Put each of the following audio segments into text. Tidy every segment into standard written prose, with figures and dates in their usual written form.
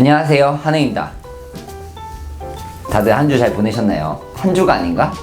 안녕하세요, 한웅입니다. 다들 한 주 잘 보내셨나요? 한 주가 아닌가?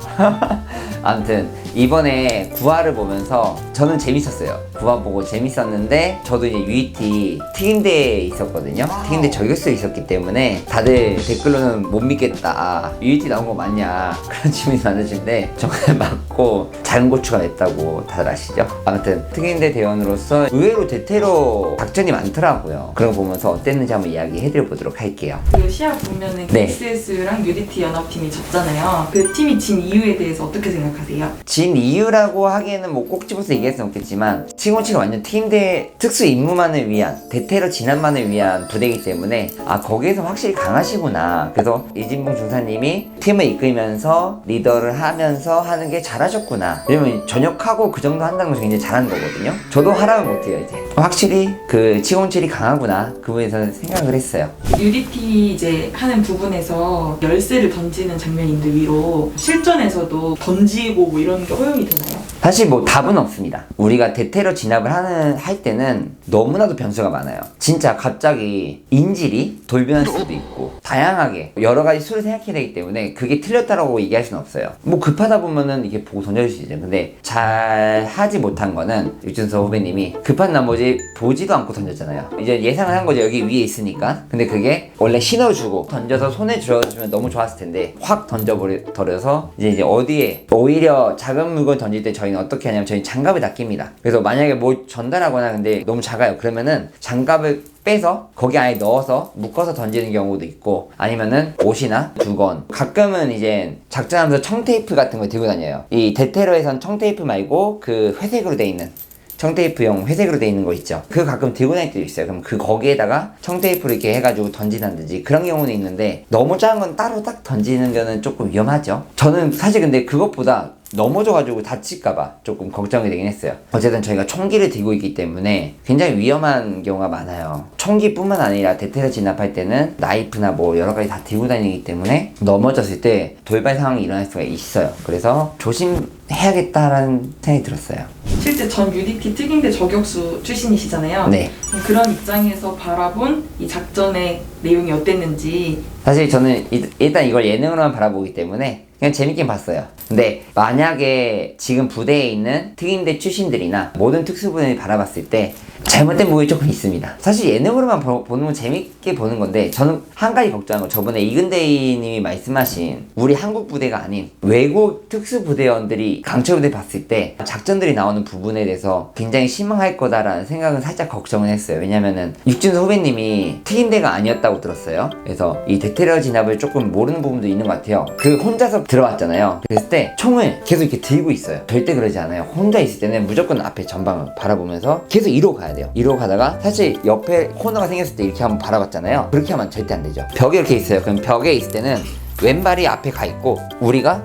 아무튼 이번에 구화를 보면서 저는 재밌었어요. 구화 보고 재밌었는데 저도 이제 UET 특임대에 있었거든요. 특임대 저격수에 있었기 때문에 다들 댓글로는 못 믿겠다, UET 나온 거 맞냐, 그런 질문이 많으신데 정말 맞고 작은 고추가 맵다고 다들 아시죠? 아무튼 특임대 대원으로서 의외로 대테러 작전이 많더라고요. 그런 거 보면서 어땠는지 한번 이야기해드려 보도록 할게요. 그 시합 보면은 네. XS랑 UDT 연합팀이 졌잖아요. 그 팀이 진 이유에 대해서 어떻게 생각하세요? 진 이유라고 하기에는 뭐 꼭 집어서 얘기할 수는 없겠지만 치곤치가 완전 팀대 특수 임무만을 위한 대테러 진압만을 위한 부대이기 때문에 거기에서 확실히 강하시구나. 그래서 이진봉 중사님이 팀을 이끌면서 리더를 하면서 하는 게 잘하셨구나. 왜냐면 전역하고 그 정도 한다는 건 굉장히 잘하는 거거든요. 저도 하라면 못해요. 이제 확실히 그 치곤칠이 강하구나, 그 부분에서 생각을 했어요. UDT 이제 하는 부분에서 열쇠를 던지는 장면인데 위로 실전에서도 던지고 뭐 이런 게 허용이 되나요? 사실 뭐 답은 없습니다. 우리가 대테러 진압을 할 때는 너무나도 변수가 많아요. 진짜 갑자기 인질이 돌변할 수도 있고 다양하게 여러 가지 수를 생각해야 되기 때문에 그게 틀렸다라고 얘기할 수는 없어요. 뭐 급하다 보면은 이게 보고 던져줄 수 있죠. 근데 잘 하지 못한 거는 육준서 후배님이 급한 나머지 보지도 않고 던졌잖아요. 이제 예상을 한 거죠. 여기 위에 있으니까. 근데 그게 원래 신호 주고 던져서 손에 쥐어주면 너무 좋았을 텐데 확 던져버려서 이제 어디에 오히려 작은 물건 던질 때 저희는 어떻게 하냐면 저희 장갑을 다 낍니다. 그래서 만약에 뭐 전달하거나 근데 너무 작아요. 그러면은 장갑을 빼서 거기 안에 넣어서 묶어서 던지는 경우도 있고, 아니면은 옷이나 두건, 가끔은 이제 작전하면서 청테이프 같은 거 들고 다녀요. 이 대테러에선 청테이프 말고 그 회색으로 돼 있는 청테이프용 회색으로 돼 있는 거 있죠. 그거 가끔 들고 다닐 때도 있어요. 그럼 거기에다가 청테이프를 이렇게 해가지고 던진다든지 그런 경우는 있는데, 너무 작은 건 따로 딱 던지는 거는 조금 위험하죠. 저는 사실 근데 그것보다 넘어져가지고 다칠까봐 조금 걱정이 되긴 했어요. 어쨌든 저희가 총기를 들고 있기 때문에 굉장히 위험한 경우가 많아요. 총기뿐만 아니라 대테러 진압할 때는 나이프나 뭐 여러 가지 다 들고 다니기 때문에 넘어졌을 때 돌발 상황이 일어날 수가 있어요. 그래서 조심해야겠다라는 생각이 들었어요. 실제 전 UDT 특임대 저격수 출신이시잖아요. 네. 그런 입장에서 바라본 이 작전의 내용이 어땠는지. 사실 저는 일단 이걸 예능으로만 바라보기 때문에 그냥 재밌게 봤어요. 근데 만약에 지금 부대에 있는 특임대 출신들이나 모든 특수부대를 바라봤을 때 잘못된 부분이 조금 있습니다. 사실 예능으로만 보는 건 재밌게 보는 건데, 저는 한 가지 걱정한 건 저번에 이근대님이 말씀하신 우리 한국 부대가 아닌 외국 특수부대원들이 강철부대 봤을 때 작전들이 나오는 부분에 대해서 굉장히 실망할 거다라는 생각은 살짝 걱정을 했어요. 왜냐면은 육준수 후배님이 특임대가 아니었다고 들었어요. 그래서 이 대테러 진압을 조금 모르는 부분도 있는 것 같아요. 그 혼자서 들어왔잖아요. 그랬을 때 총을 계속 이렇게 들고 있어요. 절대 그러지 않아요. 혼자 있을 때는 무조건 앞에 전방을 바라보면서 계속 이러고 가야 돼요. 이러고 가다가 사실 옆에 코너가 생겼을 때 이렇게 한번 바라봤잖아요. 그렇게 하면 절대 안 되죠. 벽에 이렇게 있어요. 그럼 벽에 있을 때는 왼발이 앞에 가 있고 우리가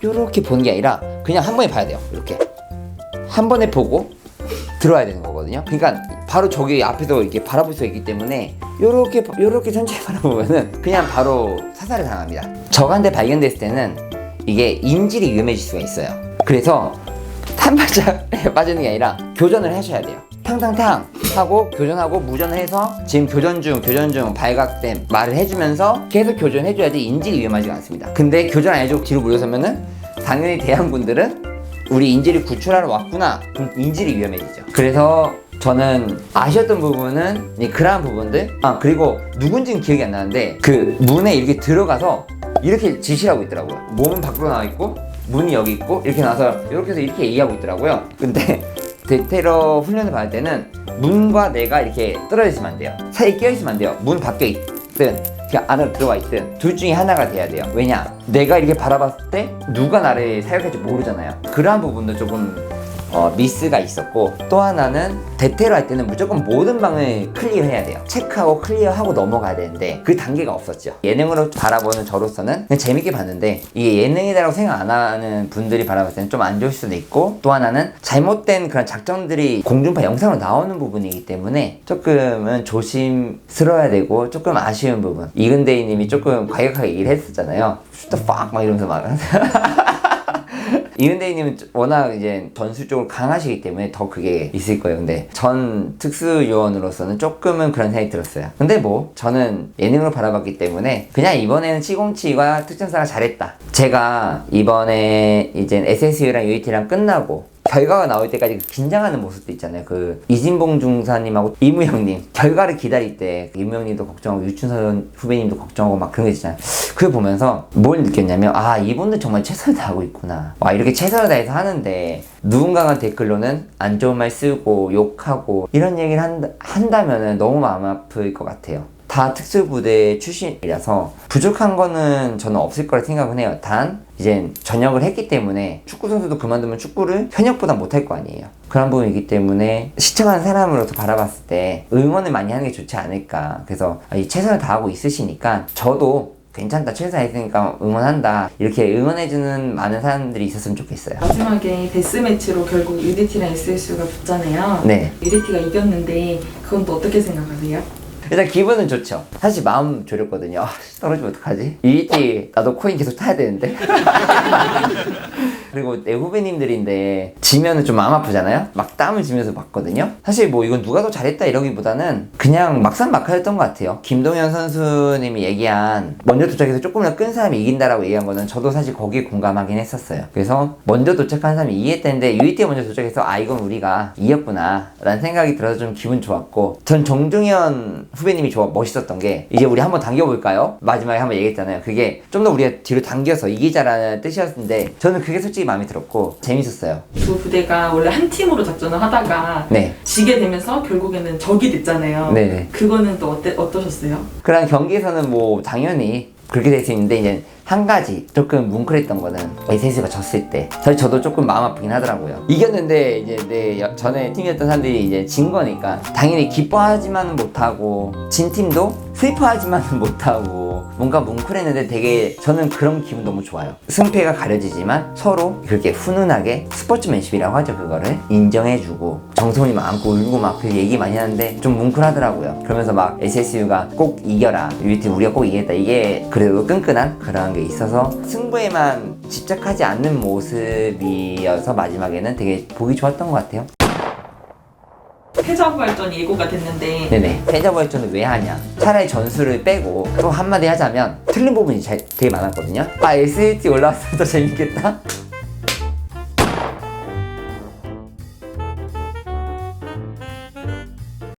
이렇게 보는 게 아니라 그냥 한 번에 봐야 돼요. 이렇게 한 번에 보고 들어와야 되는 거거든요. 그러니까 바로 저기 앞에서 이렇게 바라볼 수 있기 때문에 요렇게 천천히 바라보면은 그냥 바로 사살을 당합니다. 적한테 발견됐을 때는 이게 인질이 위험해질 수가 있어요. 그래서 한 발짝 빠지는 게 아니라 교전을 하셔야 돼요. 탕탕탕 하고 교전하고 무전을 해서 지금 교전 중 발각됨 말을 해주면서 계속 교전해줘야지 인질이 위험하지가 않습니다. 근데 교전 안 해주고 뒤로 물러서면은 당연히 대항군들은 우리 인질이 구출하러 왔구나, 그럼 인질이 위험해지죠. 그래서 저는 아쉬웠던 부분은 그러한 부분들, 그리고 누군지는 기억이 안 나는데 그 문에 이렇게 들어가서 이렇게 지시를 하고 있더라고요. 몸은 밖으로 나와 있고 문이 여기 있고 이렇게 나와서 이렇게 해서 이렇게 얘기하고 있더라고요. 근데 대테러 훈련을 받을 때는 문과 내가 이렇게 떨어지시면 안 돼요. 사이에 끼어있으면 안 돼요. 문 밖에 있든 그냥 안으로 들어와 있든 둘 중에 하나가 돼야 돼요. 왜냐? 내가 이렇게 바라봤을 때 누가 나를 사격할지 모르잖아요. 그러한 부분도 조금 미스가 있었고, 또 하나는 대테러 할 때는 무조건 모든 방을 클리어해야 돼요. 체크하고 클리어하고 넘어가야 되는데 그 단계가 없었죠. 예능으로 바라보는 저로서는 그냥 재밌게 봤는데 이게 예능이라고 생각 안 하는 분들이 바라봤을 때는 좀 안 좋을 수도 있고, 또 하나는 잘못된 그런 작전들이 공중파 영상으로 나오는 부분이기 때문에 조금은 조심스러워야 되고 조금 아쉬운 부분. 이근대희님이 조금 과격하게 얘기를 했었잖아요. 슈터 팍 막 이러면서 막 이은대리님은 워낙 이제 전술 쪽으로 강하시기 때문에 더 그게 있을 거예요. 근데 전 특수요원으로서는 조금은 그런 생각이 들었어요. 근데 뭐 저는 예능으로 바라봤기 때문에 그냥 이번에는 707과 특전사가 잘했다. 제가 이번에 이제 SSU랑 UET랑 끝나고 결과가 나올 때까지 그 긴장하는 모습도 있잖아요. 그 이진봉 중사님하고 이무영님 결과를 기다릴 때 이무영님도 걱정하고 유춘선 후배님도 걱정하고 막 그런 게 있잖아요. 그걸 보면서 뭘 느꼈냐면 아 이분들 정말 최선을 다하고 있구나. 와 이렇게 최선을 다해서 하는데 누군가가 댓글로는 안 좋은 말 쓰고 욕하고 이런 얘기를 한다면은 너무 마음 아플 것 같아요. 다 특수부대 출신이라서 부족한 거는 저는 없을 거라 생각은 해요. 단 이제 전역을 했기 때문에 축구 선수도 그만두면 축구를 현역보다 못할 거 아니에요. 그런 부분이기 때문에 시청하는 사람으로서 바라봤을 때 응원을 많이 하는 게 좋지 않을까. 그래서 이 최선을 다하고 있으시니까 저도 괜찮다, 최선 했으니까 응원한다, 이렇게 응원해주는 많은 사람들이 있었으면 좋겠어요. 마지막에 데스매치로 결국 UDT랑 SSU가 붙잖아요. 네. UDT가 이겼는데 그건 또 어떻게 생각하세요? 일단 기분은 좋죠. 사실 마음 졸였거든요. 아, 떨어지면 어떡하지? UET 나도 코인 계속 타야 되는데. 그리고 내 후배님들인데 지면은 좀 마음 아프잖아요? 막 땀을 쥐면서 봤거든요. 사실 뭐 이건 누가 더 잘했다 이러기보다는 그냥 막상막하였던 것 같아요. 김동현 선수님이 얘기한 먼저 도착해서 조금이라도 끈 사람이 이긴다라고 얘기한 거는 저도 사실 거기에 공감하긴 했었어요. 그래서 먼저 도착한 사람이 이겼다는데 UET에 먼저 도착해서 아 이건 우리가 이겼구나 라는 생각이 들어서 좀 기분 좋았고, 전 정중현 후배님이 멋있었던 게 이제 우리 한번 당겨볼까요? 마지막에 한번 얘기했잖아요. 그게 좀 더 우리가 뒤로 당겨서 이기자라는 뜻이었는데 저는 그게 솔직히 마음에 들었고 재밌었어요. 두 부대가 원래 한 팀으로 작전을 하다가 네. 지게 되면서 결국에는 적이 됐잖아요. 네네. 그거는 또 어떠셨어요? 그런 경기에서는 뭐 당연히 그렇게 될 수 있는데 이제 한 가지 조금 뭉클했던 거는 SS가 졌을 때 사실 저도 조금 마음 아프긴 하더라고요. 이겼는데 이제 내 전에 팀이었던 사람들이 이제 진 거니까 당연히 기뻐하지만은 못하고 진 팀도 슬퍼하지만은 못하고 뭔가 뭉클했는데 되게 저는 그런 기분 너무 좋아요. 승패가 가려지지만 서로 그렇게 훈훈하게 스포츠맨십이라고 하죠. 그거를 인정해주고 정성훈이 막 안고 울고 막 그 얘기 많이 하는데 좀 뭉클하더라고요. 그러면서 막 SSU가 꼭 이겨라, UET 우리가 꼭 이겼다, 이게 그래도 끈끈한 그런 게 있어서 승부에만 집착하지 않는 모습이어서 마지막에는 되게 보기 좋았던 것 같아요. 패자부활전 예고가 됐는데 네네. 패자부활전을 왜 하냐? 차라리 전술을 빼고 또 한마디 하자면 틀린 부분이 되게 많았거든요. 아 SAT 올라왔으면 더 재밌겠다?